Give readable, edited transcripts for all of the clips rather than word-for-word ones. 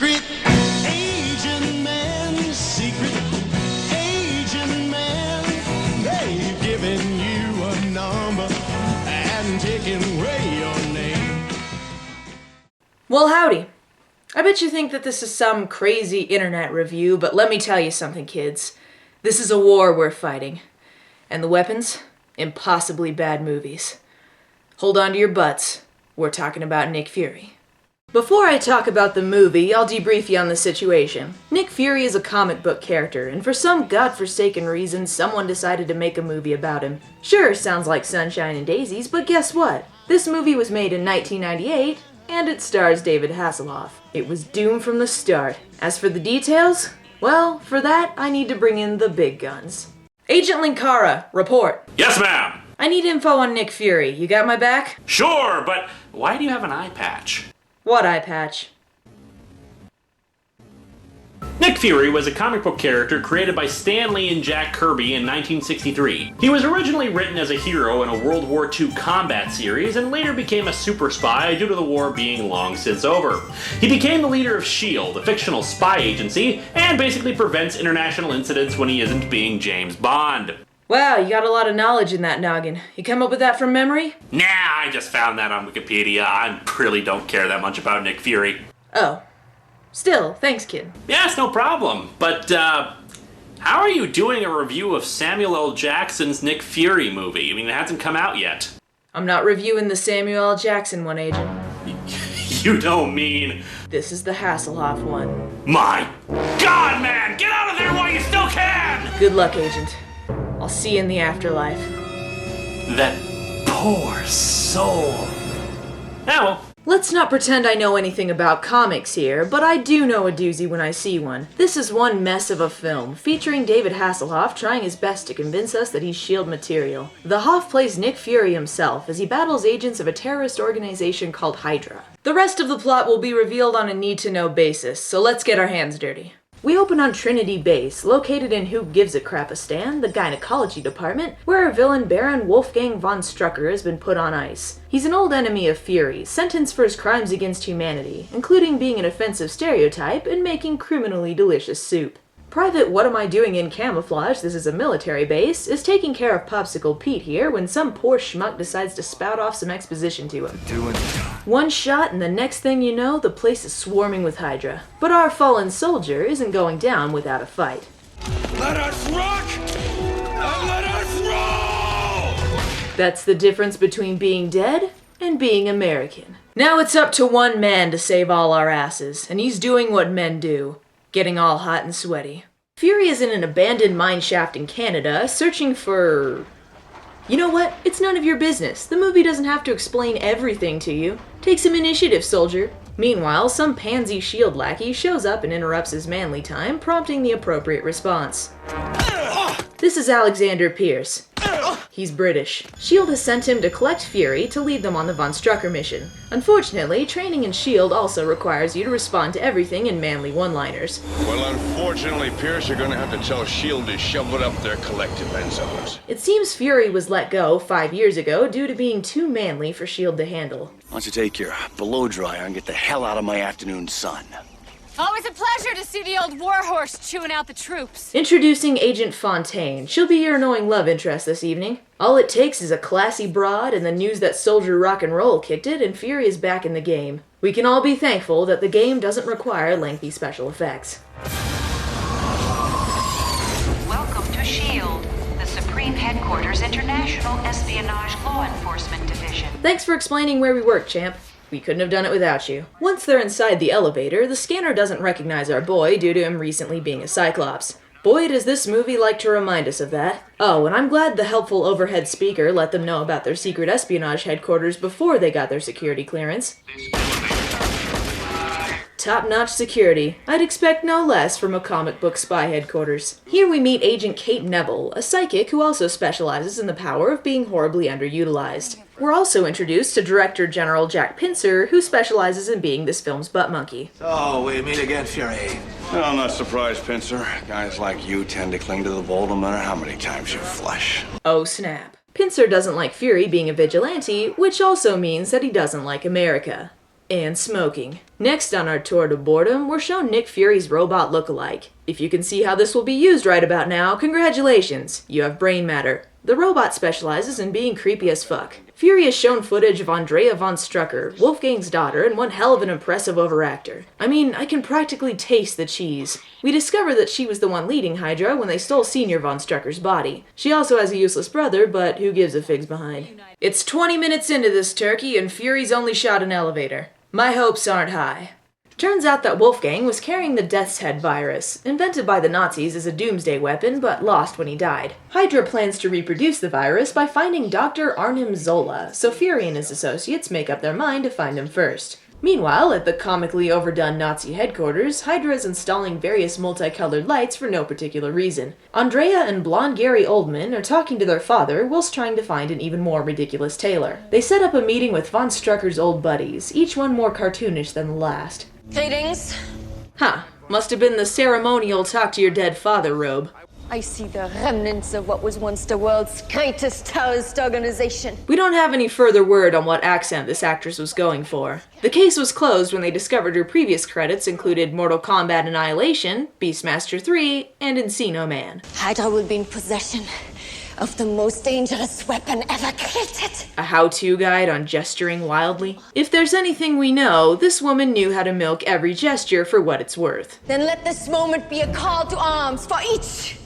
secret agent man, secret agent man. They've given you a number and taken away your name. Well, howdy. I bet you think that this is some crazy internet review, but let me tell you something, kids. This is a war we're fighting. And the weapons? Impossibly bad movies. Hold on to your butts. We're talking about Nick Fury. Before I talk about the movie, I'll debrief you on the situation. Nick Fury is a comic book character, and for some godforsaken reason, someone decided to make a movie about him. Sure, sounds like sunshine and daisies, but guess what? This movie was made in 1998, and it stars David Hasselhoff. It was doomed from the start. As for the details, well, for that, I need to bring in the big guns. Agent Linkara, report. Yes, ma'am. I need info on Nick Fury. You got my back? Sure, but why do you have an eye patch? What eye patch? Nick Fury was a comic book character created by Stan Lee and Jack Kirby in 1963. He was originally written as a hero in a World War II combat series and later became a super spy due to the war being long since over. He became the leader of S.H.I.E.L.D., a fictional spy agency, and basically prevents international incidents when he isn't being James Bond. Wow, you got a lot of knowledge in that noggin. You come up with that from memory? Nah, I just found that on Wikipedia. I really don't care that much about Nick Fury. Oh. Still, thanks, kid. Yes, no problem. But, how are you doing a review of Samuel L. Jackson's Nick Fury movie? I mean, it hasn't come out yet. I'm not reviewing the Samuel L. Jackson one, Agent. You don't mean... This is the Hasselhoff one. My God, man! Get out of there while you still can! Good luck, Agent. I'll see you in the afterlife. That poor soul. Oh, well. Let's not pretend I know anything about comics here, but I do know a doozy when I see one. This is one mess of a film, featuring David Hasselhoff trying his best to convince us that he's S.H.I.E.L.D. material. The Hoff plays Nick Fury himself as he battles agents of a terrorist organization called Hydra. The rest of the plot will be revealed on a need-to-know basis, so let's get our hands dirty. We open on Trinity Base, located in Who Gives a Crapistan, the gynecology department, where our villain Baron Wolfgang von Strucker has been put on ice. He's an old enemy of Fury's, sentenced for his crimes against humanity, including being an offensive stereotype and making criminally delicious soup. Private What Am I Doing in Camouflage, this is a military base, is taking care of Popsicle Pete here when some poor schmuck decides to spout off some exposition to him. One shot and the next thing you know, the place is swarming with Hydra. But our fallen soldier isn't going down without a fight. Let us rock and let us roll! That's the difference between being dead and being American. Now it's up to one man to save all our asses, and he's doing what men do. Getting all hot and sweaty. Fury is in an abandoned mineshaft in Canada, searching for... You know what? It's none of your business. The movie doesn't have to explain everything to you. Take some initiative, soldier. Meanwhile, some pansy S.H.I.E.L.D. lackey shows up and interrupts his manly time, prompting the appropriate response. This is Alexander Pierce. He's British. S.H.I.E.L.D. has sent him to collect Fury to lead them on the Von Strucker mission. Unfortunately, training in S.H.I.E.L.D. also requires you to respond to everything in manly one-liners. Well, unfortunately, Pierce, you're gonna have to tell S.H.I.E.L.D. to shove it up their collective end zones. It seems Fury was let go 5 years ago due to being too manly for S.H.I.E.L.D. to handle. Why don't you take your blow dryer and get the hell out of my afternoon sun? Always a pleasure to see the old warhorse chewing out the troops. Introducing Agent Fontaine. She'll be your annoying love interest this evening. All it takes is a classy broad and the news that Soldier Rock and Roll kicked it and Fury is back in the game. We can all be thankful that the game doesn't require lengthy special effects. Welcome to S.H.I.E.L.D., the Supreme Headquarters International Espionage Law Enforcement Division. Thanks for explaining where we work, champ. We couldn't have done it without you. Once they're inside the elevator, the scanner doesn't recognize our boy due to him recently being a Cyclops. Boy, does this movie like to remind us of that. Oh, and I'm glad the helpful overhead speaker let them know about their secret espionage headquarters before they got their security clearance. Top-notch security. I'd expect no less from a comic book spy headquarters. Here we meet Agent Kate Neville, a psychic who also specializes in the power of being horribly underutilized. We're also introduced to Director General Jack Pincer, who specializes in being this film's butt monkey. Oh, we meet again, Fury. Well, I'm not surprised, Pincer. Guys like you tend to cling to the vault no matter how many times you flush. Oh snap. Pincer doesn't like Fury being a vigilante, which also means that he doesn't like America. and smoking. Next on our tour de boredom, we're shown Nick Fury's robot look-alike. If you can see how this will be used right about now, congratulations, you have brain matter. The robot specializes in being creepy as fuck. Fury has shown footage of Andrea von Strucker, Wolfgang's daughter, and one hell of an impressive overactor. I mean, I can practically taste the cheese. We discover that she was the one leading Hydra when they stole Senior von Strucker's body. She also has a useless brother, but who gives a fig's behind? It's 20 minutes into this turkey, and Fury's only shot an elevator. My hopes aren't high. Turns out that Wolfgang was carrying the Death's Head virus, invented by the Nazis as a doomsday weapon, but lost when he died. Hydra plans to reproduce the virus by finding Dr. Arnim Zola, so Fury and his associates make up their mind to find him first. Meanwhile, at the comically overdone Nazi headquarters, Hydra is installing various multicolored lights for no particular reason. Andrea and blonde Gary Oldman are talking to their father whilst trying to find an even more ridiculous tailor. They set up a meeting with von Strucker's old buddies, each one more cartoonish than the last. Greetings. Huh, must have been the ceremonial talk to your dead father robe. I see the remnants of what was once the world's greatest terrorist organization. We don't have any further word on what accent this actress was going for. The case was closed when they discovered her previous credits included Mortal Kombat Annihilation, Beastmaster 3, and Encino Man. Hydra will be in possession of the most dangerous weapon ever created. A how-to guide on gesturing wildly? If there's anything we know, this woman knew how to milk every gesture for what it's worth. Then let this moment be a call to arms for each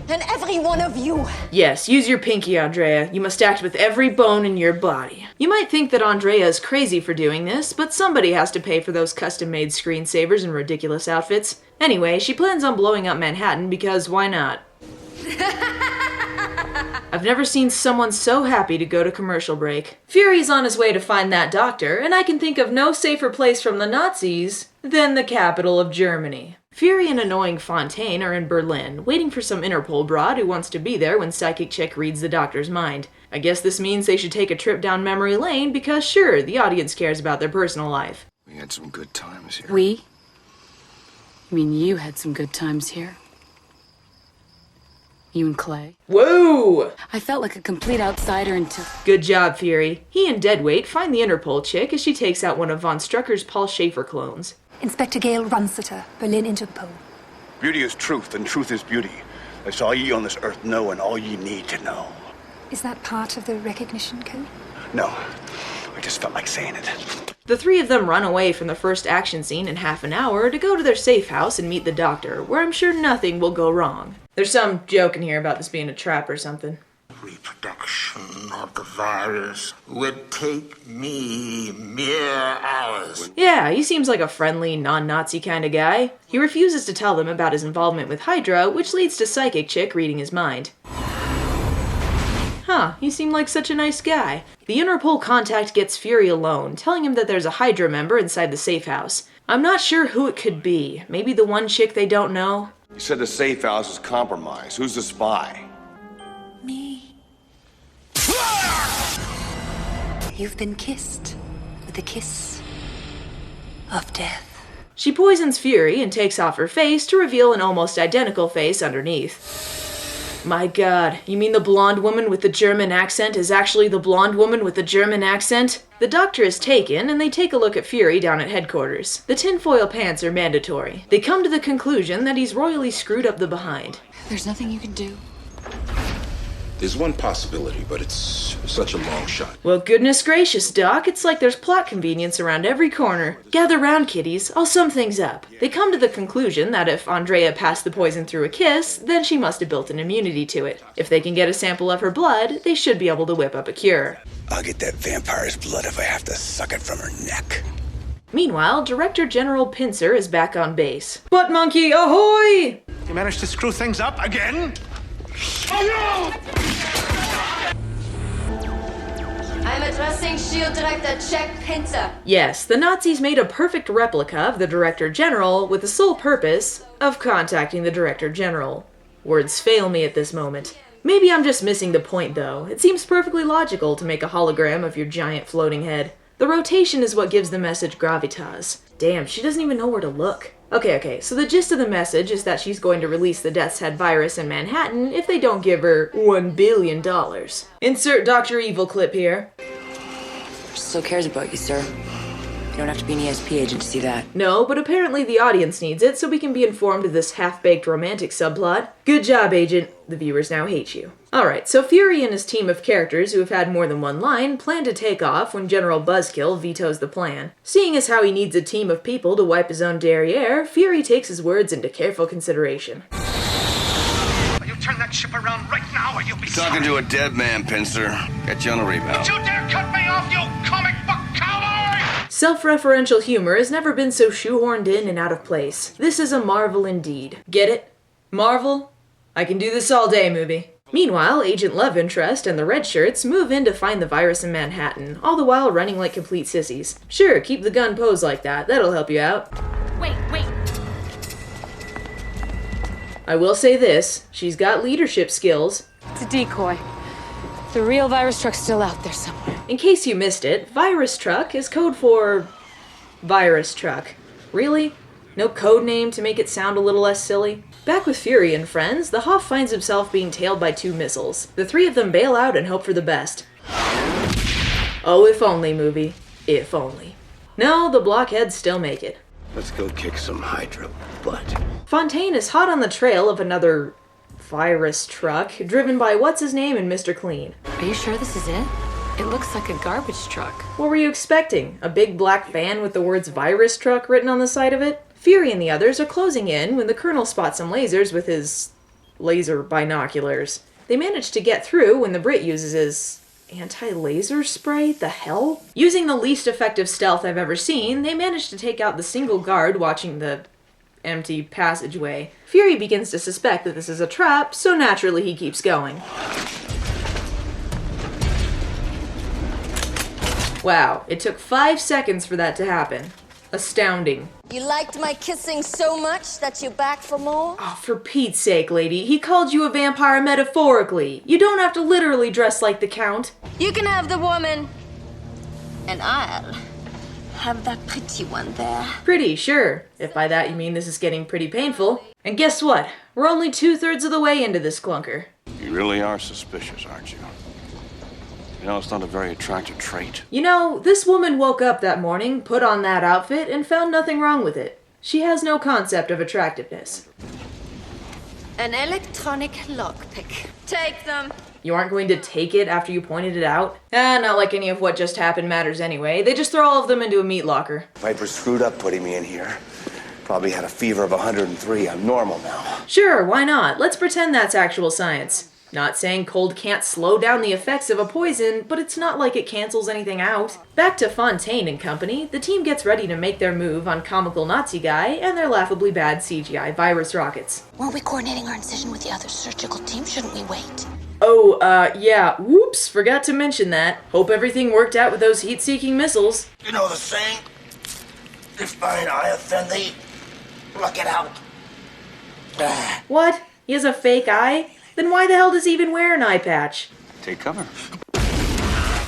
and every one of you. Yes, use your pinky, Andrea. You must act with every bone in your body. You might think that Andrea is crazy for doing this, but somebody has to pay for those custom-made screensavers and ridiculous outfits. Anyway, she plans on blowing up Manhattan because why not? I've never seen someone so happy to go to commercial break. Fury's on his way to find that doctor, and I can think of no safer place from the Nazis than the capital of Germany. Fury and annoying Fontaine are in Berlin, waiting for some Interpol broad who wants to be there when Psychic Chick reads the doctor's mind. I guess this means they should take a trip down memory lane because sure, the audience cares about their personal life. We had some good times here. We? You mean you had some good times here? You and Clay? Whoa! I felt like a complete outsider until... Good job, Fury. He and Deadweight find the Interpol chick as she takes out one of von Strucker's Paul Schaefer clones. Inspector Gail Runseter, Berlin Interpol. Beauty is truth, and truth is beauty. That's all ye on this earth know, and all ye need to know. Is that part of the recognition code? No, I just felt like saying it. The three of them run away from the first action scene in half an hour to go to their safe house and meet the doctor, where I'm sure nothing will go wrong. There's some joke in here about this being a trap or something. Reproduction of the virus would take me mere hours. Yeah, he seems like a friendly, non-Nazi kind of guy. He refuses to tell them about his involvement with Hydra, which leads to Psychic Chick reading his mind. Huh, he seemed like such a nice guy. The Interpol contact gets Fury alone, telling him that there's a Hydra member inside the safe house. I'm not sure who it could be. Maybe the one chick they don't know? You said the safe house is compromised. Who's the spy? Me. You've been kissed with the kiss of death. She poisons Fury and takes off her face to reveal an almost identical face underneath. My god, you mean the blonde woman with the German accent is actually the blonde woman with the German accent? The doctor is taken, and they take a look at Fury down at headquarters. The tinfoil pants are mandatory. They come to the conclusion that he's royally screwed up the behind. There's nothing you can do. There's one possibility, but it's such a long shot. Well, goodness gracious, Doc, it's like there's plot convenience around every corner. Gather round, kiddies, I'll sum things up. They come to the conclusion that if Andrea passed the poison through a kiss, then she must have built an immunity to it. If they can get a sample of her blood, they should be able to whip up a cure. I'll get that vampire's blood if I have to suck it from her neck. Meanwhile, Director General Pincer is back on base. Butt monkey, ahoy! You managed to screw things up again? I'm addressing Shield Director Jack Pincer. Yes, the Nazis made a perfect replica of the Director General with the sole purpose of contacting the Director General. Words fail me at this moment. Maybe I'm just missing the point though. It seems perfectly logical to make a hologram of your giant floating head. The rotation is what gives the message gravitas. Damn, she doesn't even know where to look. Okay, so the gist of the message is that she's going to release the Death's Head virus in Manhattan if they don't give her $1 billion. Insert Dr. Evil clip here. Still cares about you, sir. You don't have to be an ESP agent to see that. No, but apparently the audience needs it so we can be informed of this half-baked romantic subplot. Good job, Agent. The viewers now hate you. Alright, so Fury and his team of characters who have had more than one line plan to take off when General Buzzkill vetoes the plan. Seeing as how he needs a team of people to wipe his own derriere, Fury takes his words into careful consideration. You turn that ship around right now or you'll be Talking to a dead man, Pincer. Got you on a rebound. Don't you dare cut me off, you comic book cowboy! Self-referential humor has never been so shoehorned in and out of place. This is a marvel indeed. Get it? Marvel? I can do this all day, movie. Meanwhile, Agent Love Interest and the Red Shirts move in to find the virus in Manhattan, all the while running like complete sissies. Sure, keep the gun posed like that, that'll help you out. Wait. I will say this, she's got leadership skills. It's a decoy. The real virus truck's still out there somewhere. In case you missed it, Virus Truck is code for... Virus Truck. Really? No code name to make it sound a little less silly? Back with Fury and friends, the Hoff finds himself being tailed by 2 missiles. The 3 of them bail out and hope for the best. Oh, if only, movie. If only. No, the blockheads still make it. Let's go kick some Hydra butt. Fontaine is hot on the trail of another... virus truck, driven by what's-his-name and Mr. Clean. Are you sure this is it? It looks like a garbage truck. What were you expecting? A big black van with the words virus truck written on the side of it? Fury and the others are closing in when the Colonel spots some lasers with his... laser binoculars. They manage to get through when the Brit uses his... anti-laser spray? The hell? Using the least effective stealth I've ever seen, they manage to take out the single guard watching the empty passageway. Fury begins to suspect that this is a trap, so naturally he keeps going. Wow, it took 5 seconds for that to happen. Astounding. You liked my kissing so much that you're back for more? Oh, for Pete's sake, lady, he called you a vampire metaphorically. You don't have to literally dress like the Count. You can have the woman, and I'll have that pretty one there. Pretty, sure. If by that you mean this is getting pretty painful. And guess what? We're only 2/3 of the way into this clunker. You really are suspicious, aren't you? You know, it's not a very attractive trait. You know, this woman woke up that morning, put on that outfit, and found nothing wrong with it. She has no concept of attractiveness. An electronic lockpick. Take them. You aren't going to take it after you pointed it out? Not like any of what just happened matters anyway. They just throw all of them into a meat locker. Viper screwed up putting me in here. Probably had a fever of 103. I'm normal now. Sure, why not? Let's pretend that's actual science. Not saying cold can't slow down the effects of a poison, but it's not like it cancels anything out. Back to Fontaine and company, the team gets ready to make their move on comical Nazi guy and their laughably bad CGI virus rockets. Weren't we coordinating our incision with the other surgical team? Shouldn't we wait? Oh, yeah, whoops, forgot to mention that. Hope everything worked out with those heat-seeking missiles. You know the saying? If mine eye offend thee, pluck it out. What? He has a fake eye? Then why the hell does he even wear an eye patch? Take cover.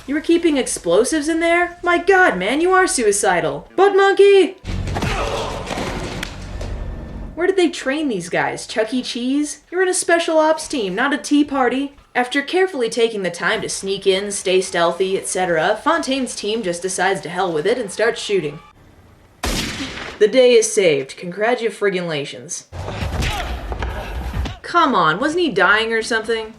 You were keeping explosives in there? My god, man, you are suicidal. Butt monkey! Where did they train these guys? Chuck E. Cheese? You're in a special ops team, not a tea party. After carefully taking the time to sneak in, stay stealthy, etc., Fontaine's team just decides to hell with it and starts shooting. The day is saved. Congratulations. Come on, wasn't he dying or something?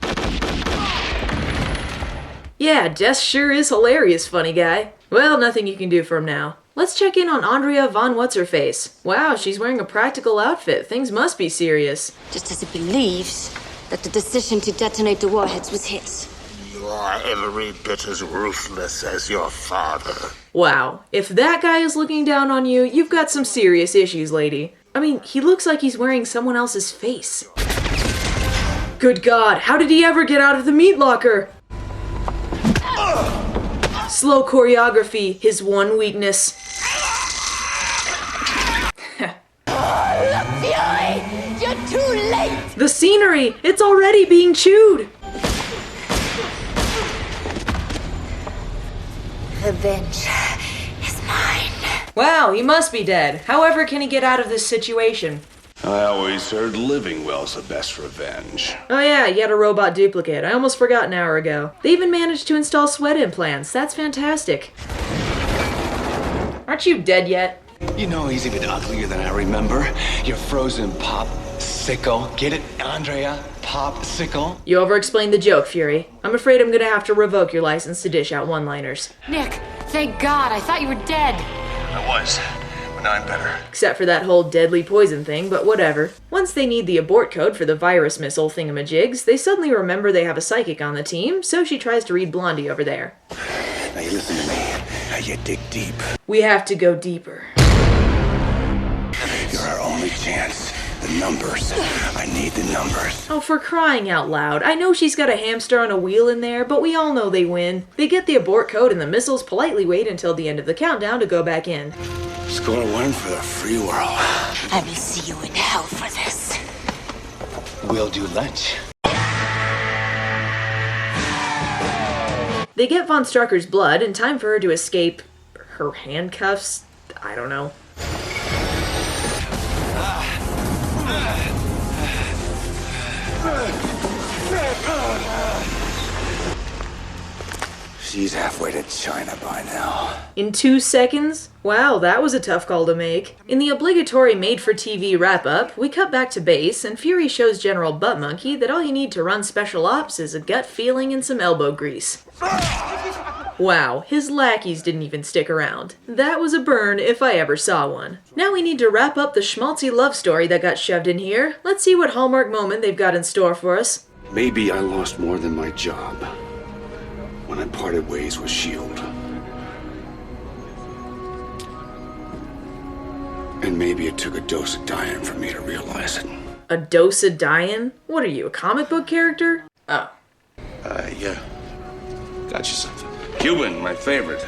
Yeah, Des sure is hilarious, funny guy. Well, nothing you can do for him now. Let's check in on Andrea von What's-Her-Face. Wow, she's wearing a practical outfit. Things must be serious. Just as it believes that the decision to detonate the warheads was his. You are every bit as ruthless as your father. Wow, if that guy is looking down on you, you've got some serious issues, lady. I mean, he looks like he's wearing someone else's face. Good God, how did he ever get out of the meat locker? Slow choreography, his one weakness. Fury! You're too late! The scenery! It's already being chewed! Revenge is mine. Wow, he must be dead. However can he get out of this situation? I always heard living well's the best revenge. Oh yeah, you had a robot duplicate. I almost forgot an hour ago. They even managed to install sweat implants. That's fantastic. Aren't you dead yet? You know he's even uglier than I remember. You're frozen pop-sickle. Get it, Andrea? Pop-sickle? You over-explained the joke, Fury. I'm afraid I'm gonna have to revoke your license to dish out one-liners. Nick, thank God. I thought you were dead. I was, but now I'm better. Except for that whole deadly poison thing, but whatever. Once they need the abort code for the virus missile thingamajigs, they suddenly remember they have a psychic on the team, so she tries to read Blondie over there. Now you listen to me. Now you dig deep. We have to go deeper. You're our only chance. The numbers. I need the numbers. Oh, for crying out loud. I know she's got a hamster on a wheel in there, but we all know they win. They get the abort code and the missiles politely wait until the end of the countdown to go back in. Score one for the free world. I will see you in hell for this. We'll do lunch. They get Von Strucker's blood in time for her to escape her handcuffs. I don't know. She's halfway to China by now. In 2 seconds? Wow, that was a tough call to make. In the obligatory made-for-TV wrap-up, we cut back to base, and Fury shows General Butt Monkey that all you need to run Special Ops is a gut feeling and some elbow grease. Wow, his lackeys didn't even stick around. That was a burn if I ever saw one. Now we need to wrap up the schmaltzy love story that got shoved in here. Let's see what Hallmark moment they've got in store for us. Maybe I lost more than my job when I parted ways with S.H.I.E.L.D. And maybe it took a dose of dying for me to realize it. A dose of dying? What are you, a comic book character? Oh. Yeah. Got you something. Cuban, my favorite.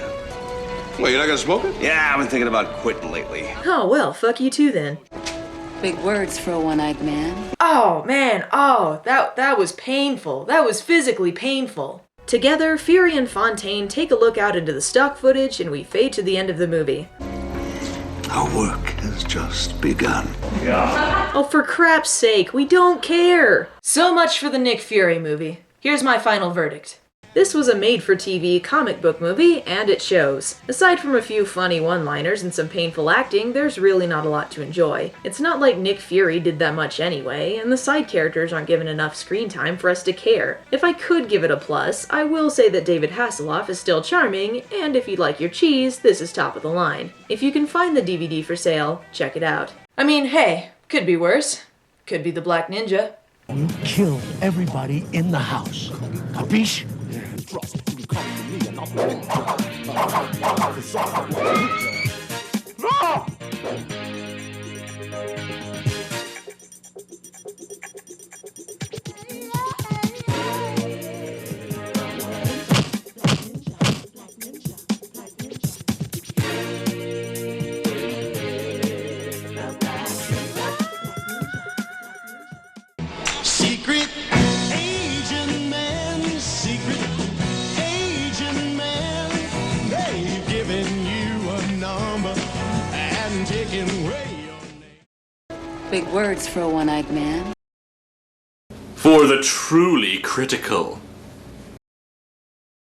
Well, you're not gonna smoke it? Yeah, I've been thinking about quitting lately. Oh, well, fuck you too then. Big words for a one-eyed man. Oh, man, that was painful. That was physically painful. Together, Fury and Fontaine take a look out into the stock footage and we fade to the end of the movie. Our work has just begun. Oh, for crap's sake, we don't care! So much for the Nick Fury movie. Here's my final verdict. This was a made-for-TV comic book movie, and it shows. Aside from a few funny one-liners and some painful acting, there's really not a lot to enjoy. It's not like Nick Fury did that much anyway, and the side characters aren't given enough screen time for us to care. If I could give it a plus, I will say that David Hasselhoff is still charming, and if you'd like your cheese, this is top of the line. If you can find the DVD for sale, check it out. I mean, hey, could be worse. Could be the Black Ninja. You killed everybody in the house. Capiche? No! Secret agent man, secret agent man. They've given you a number and taken away your name. Big words for a one-eyed man. For the truly critical.